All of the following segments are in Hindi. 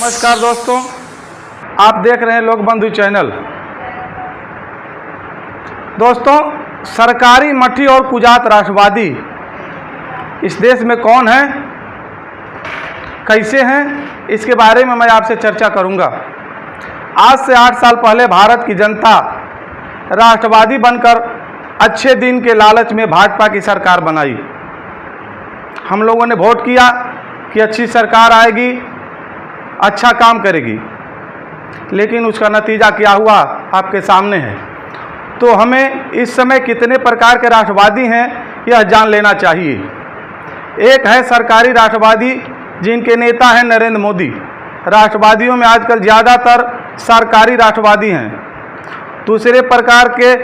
नमस्कार दोस्तों, आप देख रहे हैं लोक बंधु चैनल। दोस्तों, सरकारी मठी और कुजात राष्ट्रवादी इस देश में कौन है, कैसे हैं, इसके बारे में मैं आपसे चर्चा करूंगा। आज से 8 साल पहले भारत की जनता राष्ट्रवादी बनकर अच्छे दिन के लालच में भाजपा की सरकार बनाई। हम लोगों ने वोट किया कि अच्छी सरकार आएगी, अच्छा काम करेगी, लेकिन उसका नतीजा क्या हुआ आपके सामने है। तो हमें इस समय कितने प्रकार के राष्ट्रवादी हैं यह जान लेना चाहिए। एक है सरकारी राष्ट्रवादी, जिनके नेता हैं नरेंद्र मोदी। राष्ट्रवादियों में आजकल ज़्यादातर सरकारी राष्ट्रवादी हैं। दूसरे प्रकार के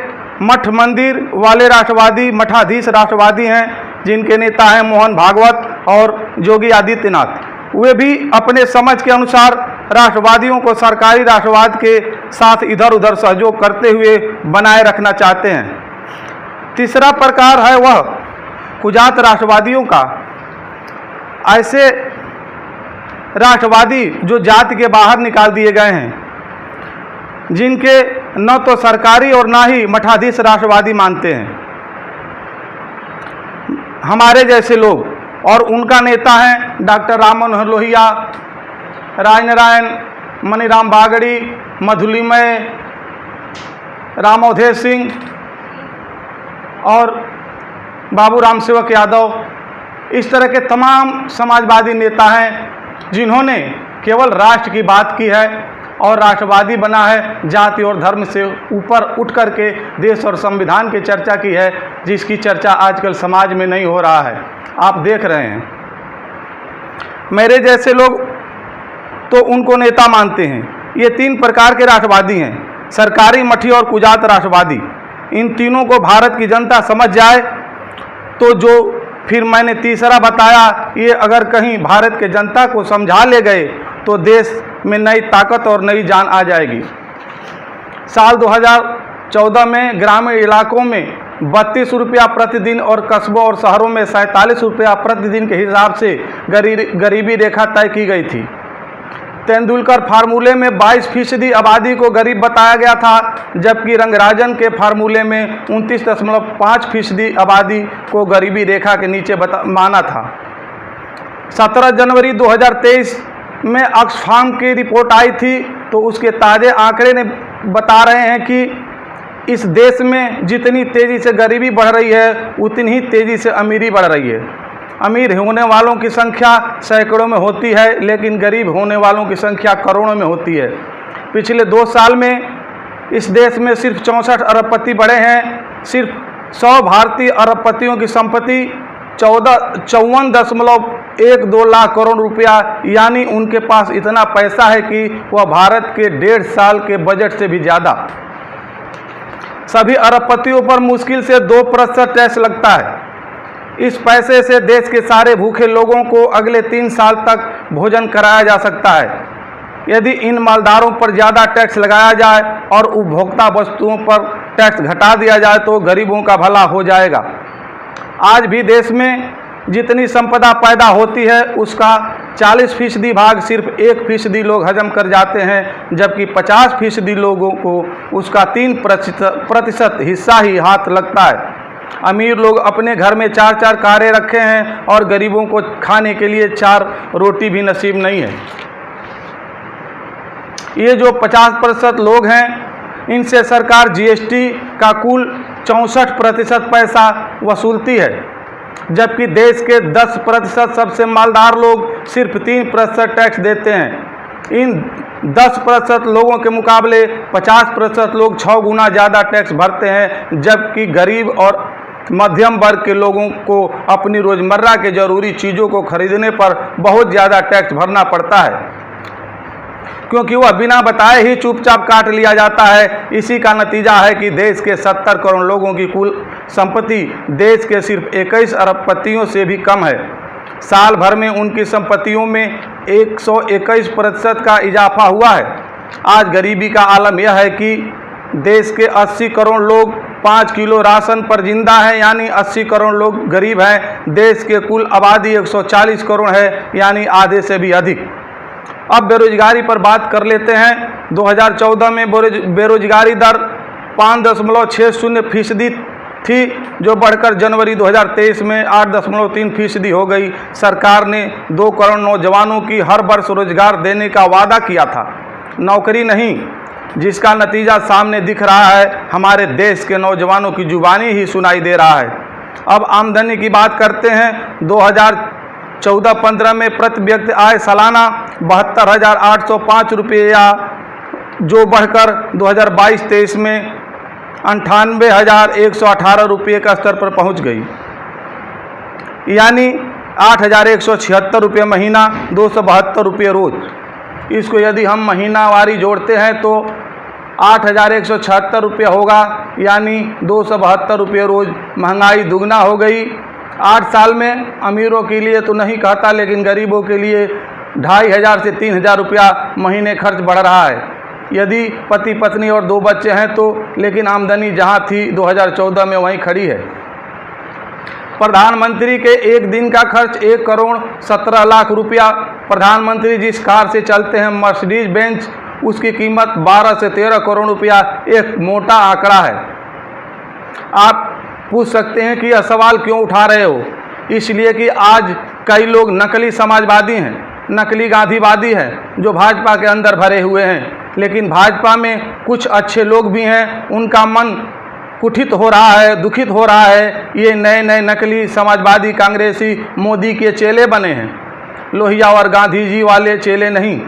मठ मंदिर वाले राष्ट्रवादी, मठाधीश राष्ट्रवादी हैं, जिनके नेता हैं मोहन भागवत और योगी आदित्यनाथ। वे भी अपने समझ के अनुसार राष्ट्रवादियों को सरकारी राष्ट्रवाद के साथ इधर उधर सहयोग करते हुए बनाए रखना चाहते हैं। तीसरा प्रकार है वह कुजात राष्ट्रवादियों का। ऐसे राष्ट्रवादी जो जाति के बाहर निकाल दिए गए हैं, जिनके न तो सरकारी और ना ही मठाधीश राष्ट्रवादी मानते हैं, हमारे जैसे लोग। और उनका नेता है डॉक्टर राम मनोहर लोहिया, राज नारायण, मनीराम बागड़ी, मधुलिमय, रामोधे सिंह और बाबू राम सेवक यादव। इस तरह के तमाम समाजवादी नेता हैं जिन्होंने केवल राष्ट्र की बात की है और राष्ट्रवादी बना है, जाति और धर्म से ऊपर उठ करके देश और संविधान की चर्चा की है, जिसकी चर्चा आजकल समाज में नहीं हो रहा है। आप देख रहे हैं, मेरे जैसे लोग तो उनको नेता मानते हैं। ये 3 प्रकार के राष्ट्रवादी हैं, सरकारी, मठी और कुजात राष्ट्रवादी। इन तीनों को भारत की जनता समझ जाए तो जो फिर मैंने तीसरा बताया, ये अगर कहीं भारत के जनता को समझा ले गए तो देश में नई ताकत और नई जान आ जाएगी। साल 2014 में ग्रामीण इलाकों में 32 रुपया प्रतिदिन और कस्बों और शहरों में 47 रुपया प्रतिदिन के हिसाब से गरीबी रेखा तय की गई थी। तेंदुलकर फार्मूले में 22% आबादी को गरीब बताया गया था, जबकि रंगराजन के फार्मूले में 29.5% आबादी को गरीबी रेखा के नीचे माना था। 17 जनवरी 2023 में ऑक्सफाम की रिपोर्ट आई थी, तो उसके ताज़े आंकड़े ने बता रहे हैं कि इस देश में जितनी तेज़ी से गरीबी बढ़ रही है, उतनी ही तेज़ी से अमीरी बढ़ रही है। अमीर होने वालों की संख्या सैकड़ों में होती है, लेकिन गरीब होने वालों की संख्या करोड़ों में होती है। पिछले 2 साल में इस देश में सिर्फ 64 अरबपति बढ़े हैं। सिर्फ 100 भारतीय अरबपतियों की संपत्ति 54.12 लाख करोड़ रुपया, यानी उनके पास इतना पैसा है कि वह भारत के 1.5 साल के बजट से भी ज़्यादा। सभी अरबपतियों पर मुश्किल से 2% टैक्स लगता है। इस पैसे से देश के सारे भूखे लोगों को अगले 3 साल तक भोजन कराया जा सकता है। यदि इन मालदारों पर ज़्यादा टैक्स लगाया जाए और उपभोक्ता वस्तुओं पर टैक्स घटा दिया जाए तो गरीबों का भला हो जाएगा। आज भी देश में जितनी संपदा पैदा होती है, उसका 40% भाग सिर्फ 1% लोग हजम कर जाते हैं, जबकि 50% लोगों को उसका 3% हिस्सा ही हाथ लगता है। अमीर लोग अपने घर में 4-4 कारें रखे हैं और गरीबों को खाने के लिए 4 रोटी भी नसीब नहीं है। ये जो 50% लोग हैं, इनसे सरकार जीएसटी का कुल 64% पैसा वसूलती है, जबकि देश के 10% सबसे मालदार लोग सिर्फ 3% टैक्स देते हैं। इन 10% लोगों के मुकाबले 50% लोग 6 गुना ज़्यादा टैक्स भरते हैं, जबकि गरीब और मध्यम वर्ग के लोगों को अपनी रोज़मर्रा के ज़रूरी चीज़ों को खरीदने पर बहुत ज़्यादा टैक्स भरना पड़ता है, क्योंकि वह बिना बताए ही चुपचाप काट लिया जाता है। इसी का नतीजा है कि देश के 70 करोड़ लोगों की कुल संपत्ति देश के सिर्फ 21 अरबपतियों से भी कम है। साल भर में उनकी संपत्तियों में 121% का इजाफा हुआ है। आज गरीबी का आलम यह है कि देश के 80 करोड़ लोग 5 किलो राशन पर जिंदा हैं, यानी 80 करोड़ लोग गरीब हैं। देश के कुल आबादी 140 करोड़ है, यानी आधे से भी अधिक। अब बेरोजगारी पर बात कर लेते हैं। 2014 में बेरोजगारी दर 5.60% थी, जो बढ़कर जनवरी 2023 में 8.3% हो गई। सरकार ने 2 करोड़ नौजवानों की हर वर्ष रोजगार देने का वादा किया था, नौकरी नहीं, जिसका नतीजा सामने दिख रहा है। हमारे देश के नौजवानों की जुबानी ही सुनाई दे रहा है। अब आमदनी की बात करते हैं। 2014-15 में प्रति व्यक्ति आय सालाना 72,805 रुपये, या जो बढ़कर 2022-23 में 98,118 रुपये का स्तर पर पहुंच गई, यानी 8,176 रुपये महीना, 272 रुपये रोज। इसको यदि हम महीनावारी जोड़ते हैं तो 8,176 रुपये होगा, यानी 272 रुपये रोज। महंगाई दुगना हो गई। 8 साल में अमीरों के लिए तो नहीं कहता, लेकिन गरीबों के लिए 2,500 से 3,000 रुपया महीने खर्च बढ़ रहा है, यदि पति पत्नी और 2 बच्चे हैं तो। लेकिन आमदनी जहां थी 2014 में वहीं खड़ी है। प्रधानमंत्री के एक दिन का खर्च 1 करोड़ 17 लाख रुपया। प्रधानमंत्री जिस कार से चलते हैं, मर्सिडीज बेंज, उसकी कीमत 12 से 13 करोड़ रुपया एक मोटा आंकड़ा है। आप पूछ सकते हैं कि यह सवाल क्यों उठा रहे हो? इसलिए कि आज कई लोग नकली समाजवादी हैं, नकली गांधीवादी हैं, जो भाजपा के अंदर भरे हुए हैं। लेकिन भाजपा में कुछ अच्छे लोग भी हैं, उनका मन कुठित हो रहा है, दुखित हो रहा है। ये नए नए नकली समाजवादी कांग्रेसी मोदी के चेले बने हैं, लोहिया और गांधी जी वाले चेले नहीं।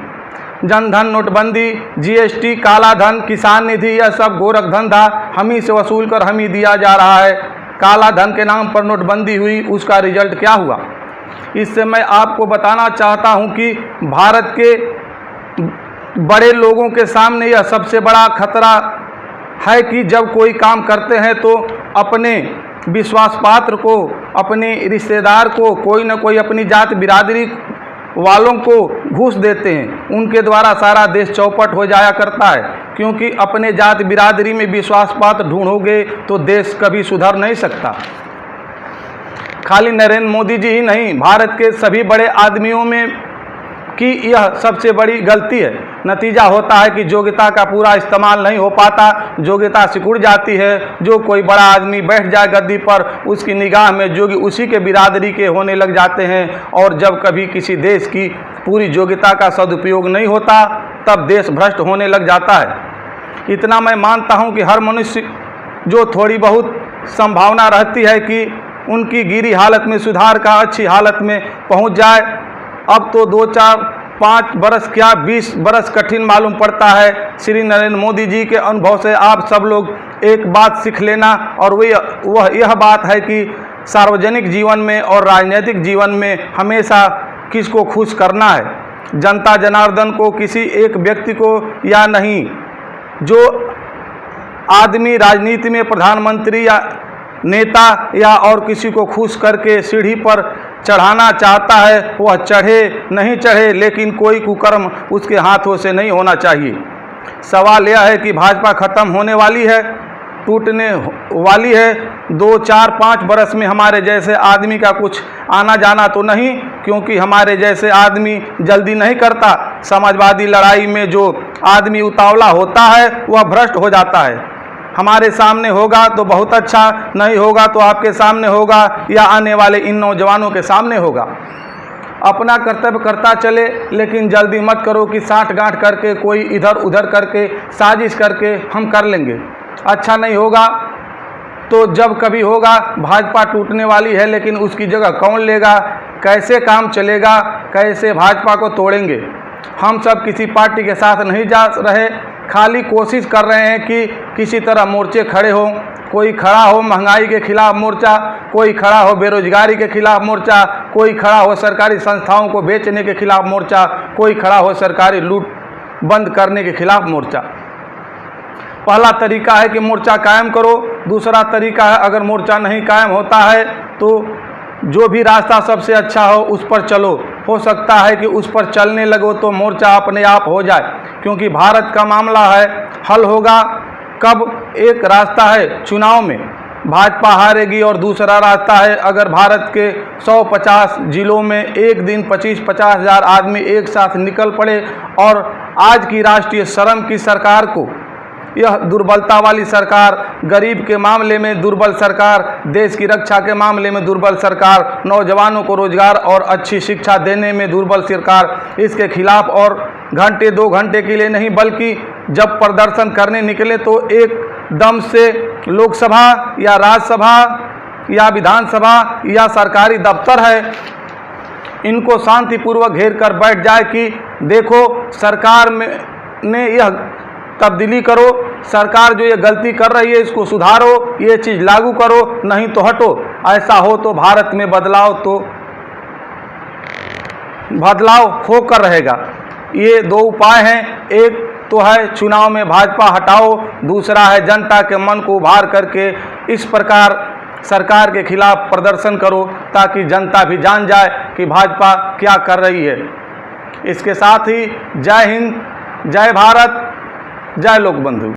जनधन, नोटबंदी, जीएसटी, काला धन, किसान निधि, यह सब गोरख धन था, हम ही से वसूल कर हम ही दिया जा रहा है। काला धन के नाम पर नोटबंदी हुई, उसका रिजल्ट क्या हुआ? इससे मैं आपको बताना चाहता हूं कि भारत के बड़े लोगों के सामने यह सबसे बड़ा खतरा है कि जब कोई काम करते हैं तो अपने विश्वास पात्र को, अपने रिश्तेदार को, कोई न कोई अपनी जात बिरादरी वालों को घूस देते हैं। उनके द्वारा सारा देश चौपट हो जाया करता है, क्योंकि अपने जात बिरादरी में विश्वास पात्र ढूंढोगे तो देश कभी सुधर नहीं सकता। खाली नरेंद्र मोदी जी ही नहीं, भारत के सभी बड़े आदमियों में की यह सबसे बड़ी गलती है। नतीजा होता है कि योग्यता का पूरा इस्तेमाल नहीं हो पाता, योग्यता सिकुड़ जाती है। जो कोई बड़ा आदमी बैठ जाए गद्दी पर, उसकी निगाह में योग्य उसी के बिरादरी के होने लग जाते हैं। और जब कभी किसी देश की पूरी योग्यता का सदुपयोग नहीं होता, तब देश भ्रष्ट होने लग जाता है। इतना मैं मानता हूं कि हर मनुष्य जो थोड़ी बहुत संभावना रहती है कि उनकी गिरी हालत में सुधार का अच्छी हालत में पहुंच जाए। अब तो 2, 4, 5 बरस क्या 20 बरस कठिन मालूम पड़ता है। श्री नरेंद्र मोदी जी के अनुभव से आप सब लोग एक बात सीख लेना, और वह यह बात है कि सार्वजनिक जीवन में और राजनीतिक जीवन में हमेशा किसको खुश करना है, जनता जनार्दन को, किसी एक व्यक्ति को या नहीं। जो आदमी राजनीति में प्रधानमंत्री या नेता या और किसी को खुश करके सीढ़ी पर चढ़ाना चाहता है, वह चढ़े नहीं चढ़े, लेकिन कोई कुकर्म उसके हाथों से नहीं होना चाहिए। सवाल यह है कि भाजपा खत्म होने वाली है, टूटने वाली है। 2, 4, 5 बरस में हमारे जैसे आदमी का कुछ आना जाना तो नहीं, क्योंकि हमारे जैसे आदमी जल्दी नहीं करता। समाजवादी लड़ाई में जो आदमी उतावला होता है वह भ्रष्ट हो जाता है। हमारे सामने होगा तो बहुत अच्छा, नहीं होगा तो आपके सामने होगा या आने वाले इन नौजवानों के सामने होगा। अपना कर्तव्य करता चले, लेकिन जल्दी मत करो कि साठ गांठ करके, कोई इधर उधर करके, साजिश करके हम कर लेंगे। अच्छा नहीं होगा तो जब कभी होगा। भाजपा टूटने वाली है, लेकिन उसकी जगह कौन लेगा? कैसे काम चलेगा? कैसे भाजपा को तोड़ेंगे? हम सब किसी पार्टी के साथ नहीं जा रहे, खाली कोशिश कर रहे हैं कि किसी तरह मोर्चे खड़े हों। कोई खड़ा हो महंगाई के खिलाफ मोर्चा, कोई खड़ा हो बेरोजगारी के खिलाफ मोर्चा, कोई खड़ा हो सरकारी संस्थाओं को बेचने के खिलाफ मोर्चा, कोई खड़ा हो सरकारी लूट बंद करने के खिलाफ मोर्चा। पहला तरीका है कि मोर्चा कायम करो। दूसरा तरीका है, अगर मोर्चा नहीं कायम होता है तो जो भी रास्ता सबसे अच्छा हो उस पर चलो। हो सकता है कि उस पर चलने लगो तो मोर्चा अपने आप हो जाए, क्योंकि भारत का मामला है, हल होगा कब? एक रास्ता है चुनाव में। भाजपा हारेगी। और दूसरा रास्ता है, अगर भारत के 150 जिलों में एक दिन 25-50 हज़ार आदमी एक साथ निकल पड़े और आज की राष्ट्रीय शर्म की सरकार को, यह दुर्बलता वाली सरकार, गरीब के मामले में दुर्बल सरकार, देश की रक्षा के मामले में दुर्बल सरकार, नौजवानों को रोजगार और अच्छी शिक्षा देने में दुर्बल सरकार, इसके खिलाफ और घंटे 2 घंटे के लिए नहीं बल्कि जब प्रदर्शन करने निकले तो एकदम से लोकसभा या राज्यसभा या विधानसभा या सरकारी दफ्तर है, इनको शांतिपूर्वक घेर कर बैठ जाए कि देखो सरकार में ने यह तब्दीली करो, सरकार जो ये गलती कर रही है इसको सुधारो, ये चीज़ लागू करो, नहीं तो हटो। ऐसा हो तो भारत में बदलाव होकर रहेगा। ये 2 उपाय हैं, एक तो है चुनाव में भाजपा हटाओ, दूसरा है जनता के मन को उभार करके इस प्रकार सरकार के खिलाफ प्रदर्शन करो ताकि जनता भी जान जाए कि भाजपा क्या कर रही है। इसके साथ ही जय हिंद, जय भारत, जय लोक बंधु।